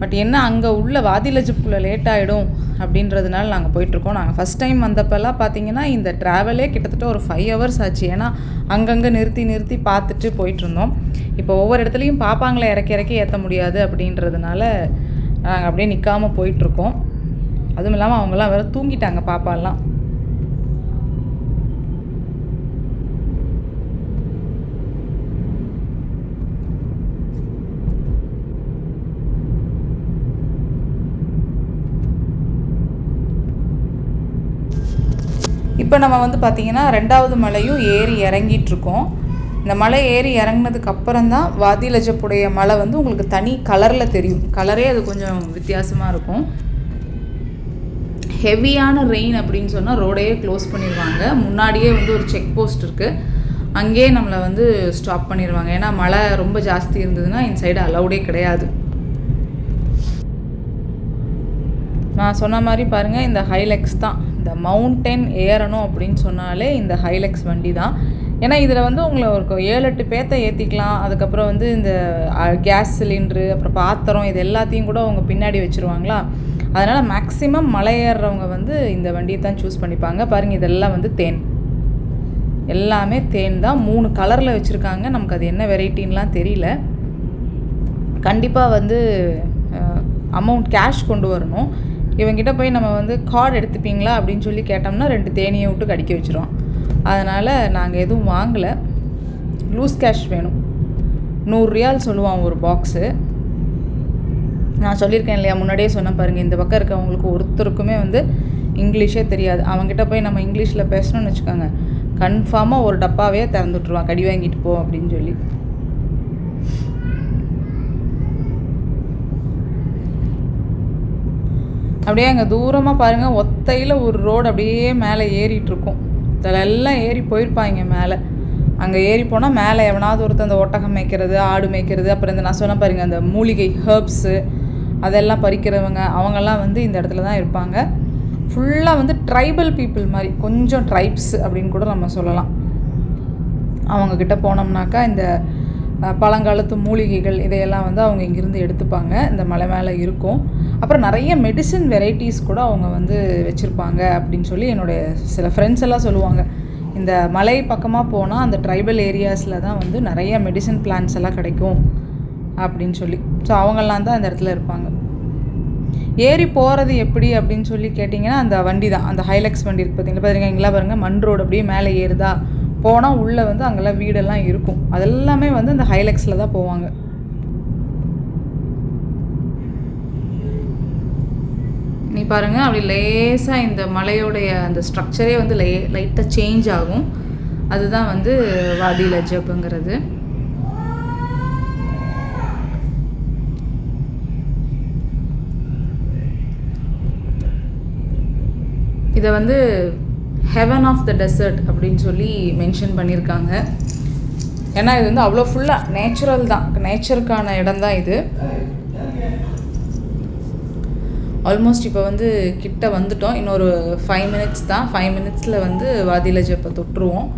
பட் என்ன, அங்கே உள்ள வாதிலஜுக்குள்ளே லேட் ஆகிடும் அப்படின்றதுனால நாங்கள் போயிட்டுருக்கோம். நாங்கள் ஃபஸ்ட் டைம் வந்தப்பெல்லாம் பார்த்தீங்கன்னா இந்த ட்ராவலே கிட்டத்தட்ட ஒரு 5 hours ஆச்சு. ஏன்னா அங்கங்கே நிறுத்தி பார்த்துட்டு போயிட்டுருந்தோம். இப்போ ஒவ்வொரு இடத்துலையும் பாப்பாங்களை இறக்கி ஏற்ற முடியாது அப்படின்றதுனால நாங்கள் அப்படியே நிற்காமல் போயிட்டுருக்கோம். அதுவும் இல்லாமல் அவங்களாம் வேறு தூங்கிட்டாங்க பாப்பாலாம். இப்போ நம்ம வந்து பார்த்திங்கன்னா 2வது மலையும் ஏறி இறங்கிட்டுருக்கோம். இந்த மலை ஏறி இறங்கினதுக்கு அப்புறம் தான் வாதிலஜப்புடைய மலை வந்து உங்களுக்கு தனி கலரில் தெரியும். கலரே அது கொஞ்சம் வித்தியாசமாக இருக்கும். ஹெவியான ரெயின் அப்படின்னு சொன்னால் ரோடையே க்ளோஸ் பண்ணிடுவாங்க. முன்னாடியே வந்து ஒரு செக் போஸ்ட் இருக்குது, அங்கேயே நம்மளை வந்து ஸ்டாப் பண்ணிடுவாங்க. ஏன்னா மழை ரொம்ப ஜாஸ்தி இருந்ததுன்னா இந்த சைடு அலௌடே கிடையாது. நான் சொன்ன மாதிரி பாருங்கள், இந்த ஹைலெக்ஸ் தான். இந்த மவுண்டன் ஏறணும் அப்படின்னு சொன்னாலே இந்த ஹைலெக்ஸ் வண்டி தான். ஏன்னா இதில் வந்து உங்களை ஒரு 7-8 பேர்த்தை ஏற்றிக்கலாம். அதுக்கப்புறம் வந்து இந்த கேஸ் சிலிண்ட்ரு, அப்புறம் பாத்திரம், இது எல்லாத்தையும் கூட அவங்க பின்னாடி வச்சுருவாங்களா. அதனால் மேக்ஸிமம் மலை ஏறுறவங்க வந்து இந்த வண்டியை தான் சூஸ் பண்ணிப்பாங்க. பாருங்கள், இதெல்லாம் வந்து தேன், எல்லாமே தேன் தான். 3 கலரில் வச்சுருக்காங்க. நமக்கு அது என்ன வெரைட்டின்லாம் தெரியல. கண்டிப்பாக வந்து அமௌண்ட் கேஷ் கொண்டு வரணும். இவங்கிட்ட போய் நம்ம வந்து கார்டு எடுத்துப்பீங்களா அப்படின்னு சொல்லி கேட்டோம்னா 2 தேனியை விட்டு கடிக்க வச்சுருவோம். அதனால் நாங்கள் எதுவும் வாங்கலை. லூஸ் கேஷ் வேணும். 100 ரியால் சொல்லுவான் ஒரு பாக்ஸு. நான் சொல்லியிருக்கேன் இல்லையா, முன்னாடியே சொன்னேன் பாருங்கள், இந்த பக்கம் இருக்கவங்களுக்கு ஒருத்தருக்குமே வந்து இங்கிலீஷே தெரியாது. அவங்ககிட்ட போய் நம்ம இங்கிலீஷில் பேசணும்னு வச்சுக்கோங்க, கன்ஃபார்மாக ஒரு டப்பாவே திறந்து விட்ருவான், கடி வாங்கிட்டு போ அப்படின்னு சொல்லி. அப்படியே அங்கே தூரமாக பாருங்கள், ஒத்தையில் ஒரு ரோடு அப்படியே மேலே ஏறிட்டுருக்கும். இதில் எல்லாம் ஏறி போயிருப்பாங்க மேலே. அங்கே ஏறி போனால் மேலே எவனாவது ஒருத்தர் அந்த ஒட்டகம் மேய்க்கிறது, ஆடு மேய்க்கிறது, அப்புறம் இந்த நான் சொன்ன பாருங்கள் அந்த மூலிகை ஹர்ப்ஸு அதெல்லாம் பறிக்கிறவங்க, அவங்கெல்லாம் வந்து இந்த இடத்துல தான் இருப்பாங்க. ஃபுல்லாக வந்து ட்ரைபல் பீப்புள் மாதிரி, கொஞ்சம் ட்ரைப்ஸ் அப்படின்னு கூட நம்ம சொல்லலாம். அவங்கக்கிட்ட போனோம்னாக்கா இந்த பழங்காலத்து மூலிகைகள் இதையெல்லாம் வந்து அவங்க இங்கேருந்து எடுத்துப்பாங்க. இந்த மலை மேலே இருக்கும். அப்புறம் நிறைய மெடிசின் வெரைட்டிஸ் கூட அவங்க வந்து வச்சுருப்பாங்க அப்படின்னு சொல்லி என்னுடைய சில ஃப்ரெண்ட்ஸ் எல்லாம் சொல்லுவாங்க. இந்த மலை பக்கமாக போனால் அந்த ட்ரைபல் ஏரியாஸில் தான் வந்து நிறைய மெடிசன் பிளான்ஸ் எல்லாம் கிடைக்கும் அப்படின்னு சொல்லி. ஸோ அவங்கெல்லாம் தான் அந்த இடத்துல இருப்பாங்க. ஏறி போகிறது எப்படி அப்படின்னு சொல்லி கேட்டிங்கன்னா, அந்த வண்டி தான், அந்த ஹைலெக்ஸ் வண்டி இருக்குது பார்த்தீங்களா, இங்கெல்லாம் பாருங்கள், மண் ரோடு அப்படியே மேலே ஏறுதா, போனால் உள்ளே வந்து அங்கெல்லாம் வீடெல்லாம் இருக்கும். அதெல்லாமே வந்து அந்த ஹைலெக்ஸில் தான் போவாங்க. நீ பாருங்கள், அப்படி லேசாக இந்த மலையோடைய அந்த ஸ்ட்ரக்சரே வந்து லைட்டாக சேஞ்ச் ஆகும். அதுதான் வந்து வாதி லஜப்ங்கிறது. இதை வந்து ஹெவன் ஆஃப் த டெசர்ட் அப்படின்னு சொல்லி மென்ஷன் பண்ணியிருக்காங்க. ஏன்னா இது வந்து அவ்வளோ ஃபுல்லாக நேச்சுரல் தான், நேச்சருக்கான இடம் தான் இது. ஆல்மோஸ்ட் இப்போ வந்து கிட்ட வந்துட்டோம். இன்னொரு 5 மினிட்ஸ் தான். 5 மினிட்ஸில் வந்து வாதி லஜப்பை தொட்டுருவோம்.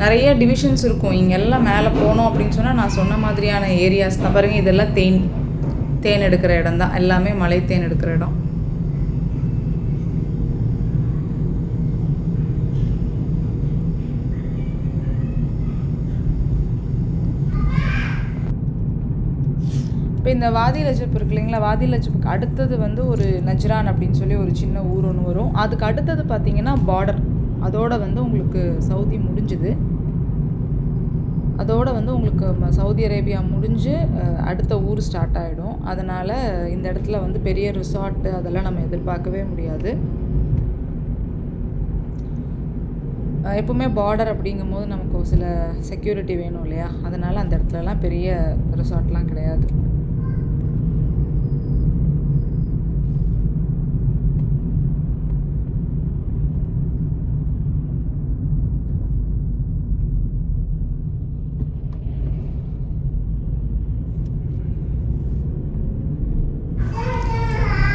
நிறைய டிவிஷன்ஸ் இருக்கும். இங்கெல்லாம் மேலே போனோம் அப்படின்னு சொன்னால் நான் சொன்ன மாதிரியான ஏரியாஸ் தான். பாருங்கள், இதெல்லாம் தேன் எடுக்கிற இடம் தான். எல்லாமே மலை தேன் எடுக்கிற இடம். இப்போ இந்த வாதி லஜப் இருக்கு இல்லைங்களா, வாதி லஜப்புக்கு அடுத்தது வந்து ஒரு நஜ்ரான் அப்படின்னு சொல்லி ஒரு சின்ன ஊர் ஒன்று வரும். அதுக்கு அடுத்தது பார்த்திங்கன்னா பார்டர். அதோட வந்து உங்களுக்கு சவுதி முடிஞ்சுது. அதோடு வந்து உங்களுக்கு சவுதி அரேபியா முடிஞ்சு அடுத்த ஊர் ஸ்டார்ட் ஆகிடும். அதனால் இந்த இடத்துல வந்து பெரிய ரிசார்ட்டு அதெல்லாம் நம்ம எதிர்பார்க்கவே முடியாது. எப்பவுமே பார்டர் அப்படிங்கும்போது நமக்கு சில செக்யூரிட்டி வேணும் இல்லையா, அதனால் அந்த இடத்துலலாம் பெரிய ரிசார்ட்லாம் கிடையாது.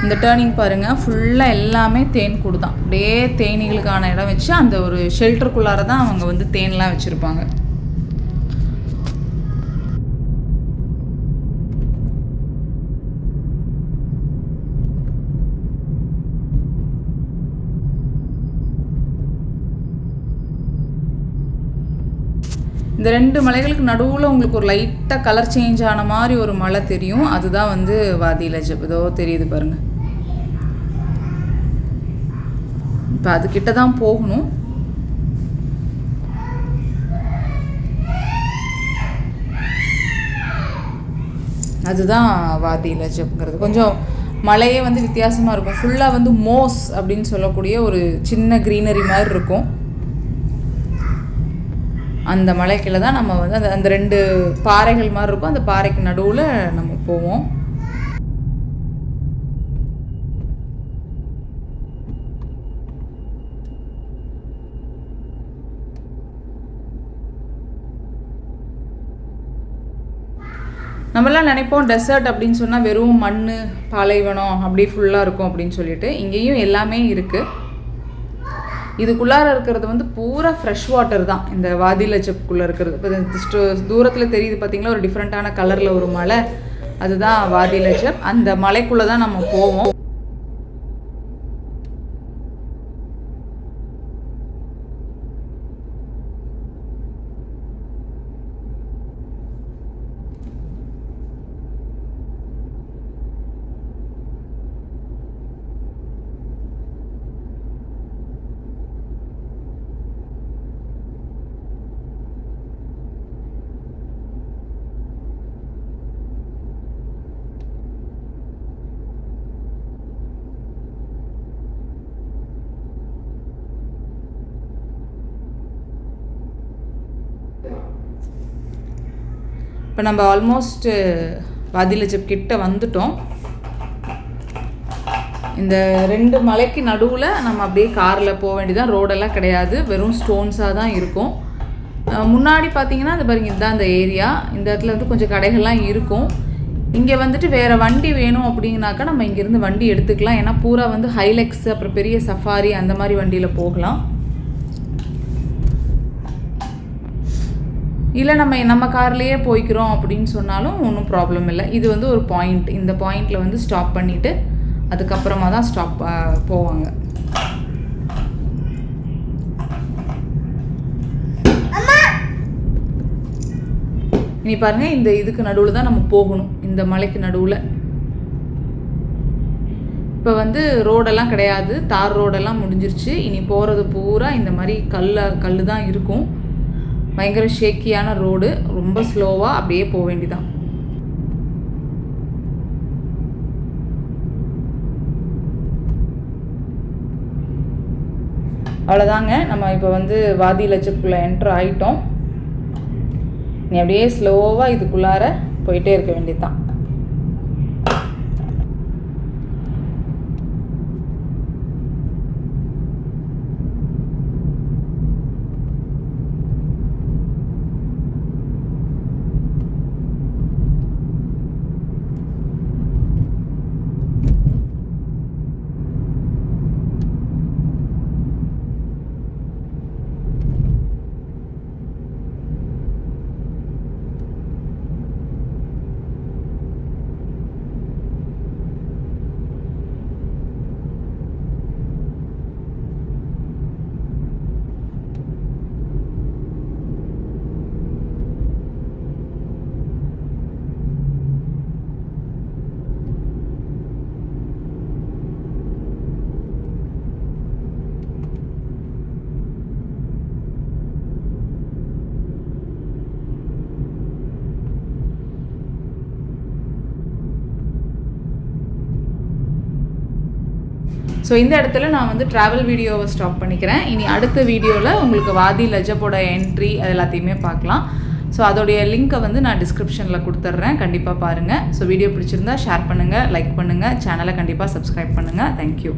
இந்த டேர்னிங் பாருங்கள், ஃபுல்லாக எல்லாமே தேன் கூடு தான். அப்படியே தேனீகளுக்கான இடம் வச்சு அந்த ஒரு ஷெல்டருக்குள்ளார தான் அவங்க வந்து தேன்லாம் வச்சுருப்பாங்க. இந்த 2 மலைகளுக்கு நடுவில் உங்களுக்கு ஒரு லைட்டாக கலர் சேஞ்ச் ஆன மாதிரி ஒரு மலை தெரியும். அதுதான் வந்து வாதி லஜப். இதோ தெரியுது பாருங்கள். இப்போ அதுக்கிட்ட தான் போகணும். அதுதான் வாதி லஜப்ங்கிறது. கொஞ்சம் மலையே வந்து வித்தியாசமாக இருக்கும். ஃபுல்லாக வந்து மோஸ் அப்படின்னு சொல்லக்கூடிய ஒரு சின்ன க்ரீனரி மாதிரி இருக்கும். அந்த மலைக்குள்ள தான் நம்ம வந்து அந்த 2 பாறைகள் மாதிரி இருக்கும். அந்த பாறைக்கு நடுவில் நம்ம போவோம். நம்மளாம் நினைப்போம் டெசர்ட் அப்படின்னு சொன்னால் வெறும் மண், பாலைவனம் அப்படி ஃபுல்லாக இருக்கும் அப்படின்னு சொல்லிட்டு. இங்கேயும் எல்லாமே இருக்குது. இதுக்குள்ளார இருக்கிறது வந்து பூரா ஃப்ரெஷ் வாட்டர் தான். இந்த வாதி லஜப்குள்ளே இருக்கிறது. இப்போ தூரத்தில் தெரியுது பார்த்தீங்களா, ஒரு டிஃப்ரெண்ட்டான கலரில் ஒரு மலை. அதுதான் வாதி லஜப். அந்த மலைக்குள்ளே தான் நம்ம போவோம். இப்போ நம்ம ஆல்மோஸ்ட் வாதி லஜப் கிட்ட வந்துட்டோம். இந்த 2 மலைக்கு நடுவில் நம்ம அப்படியே காரில் போக வேண்டியதான். ரோடெல்லாம் கிடையாது, வெறும் ஸ்டோன்ஸாக தான் இருக்கும். முன்னாடி பார்த்தீங்கன்னா அது பாருங்க, இதுதான் அந்த ஏரியா. இந்த இடத்துல வந்து கொஞ்சம் கடைகள்லாம் இருக்கும். இங்கே வந்துட்டு வேறு வண்டி வேணும் அப்படின்னாக்கா நம்ம இங்கேருந்து வண்டி எடுத்துக்கலாம். ஏன்னா பூரா வந்து ஹைலெக்ஸ், அப்புறம் பெரிய சஃபாரி அந்த மாதிரி வண்டியில் போகலாம். இல்லை நம்ம கார்லேயே போய்க்கிறோம் அப்படின்னு சொன்னாலும் ஒன்றும் ப்ராப்ளம் இல்லை. இது வந்து ஒரு பாயிண்ட். இந்த பாயிண்டில் வந்து ஸ்டாப் பண்ணிவிட்டு அதுக்கப்புறமா தான் போவாங்க. இனி பாருங்கள், இந்த இதுக்கு நடுவில் தான் நம்ம போகணும். இந்த மலைக்கு நடுவில் இப்போ வந்து ரோடெல்லாம் கிடையாது, தார் ரோடெல்லாம் முடிஞ்சிருச்சு. இனி போகிறது பூரா இந்த மாதிரி கல் தான் இருக்கும். பயங்கர ஷேக்கியான ரோடு. ரொம்ப ஸ்லோவாக அப்படியே போக வேண்டியதான். அவ்வளோதாங்க, நம்ம இப்போ வந்து வாதி லஜப்குள்ளே என்ட்ரு ஆகிட்டோம். நீ அப்படியே ஸ்லோவாக இதுக்குள்ளார போயிட்டே இருக்க வேண்டியதுதான். ஸோ இந்த இடத்துல நான் வந்து ட்ராவல் வீடியோவை ஸ்டாப் பண்ணிக்கிறேன். இனி அடுத்த வீடியோவில் உங்களுக்கு வாதி லஜபோட என்ட்ரி அது எல்லாத்தையுமே பார்க்கலாம். ஸோ அதோடைய லிங்க்கை வந்து நான் டிஸ்கிரிப்ஷனில் கொடுத்துட்றேன், கண்டிப்பாக பாருங்கள். ஸோ வீடியோ பிடிச்சிருந்தா ஷேர் பண்ணுங்கள், லைக் பண்ணுங்கள், சேனலை கண்டிப்பாக சப்ஸ்கிரைப் பண்ணுங்கள். தேங்க்யூ.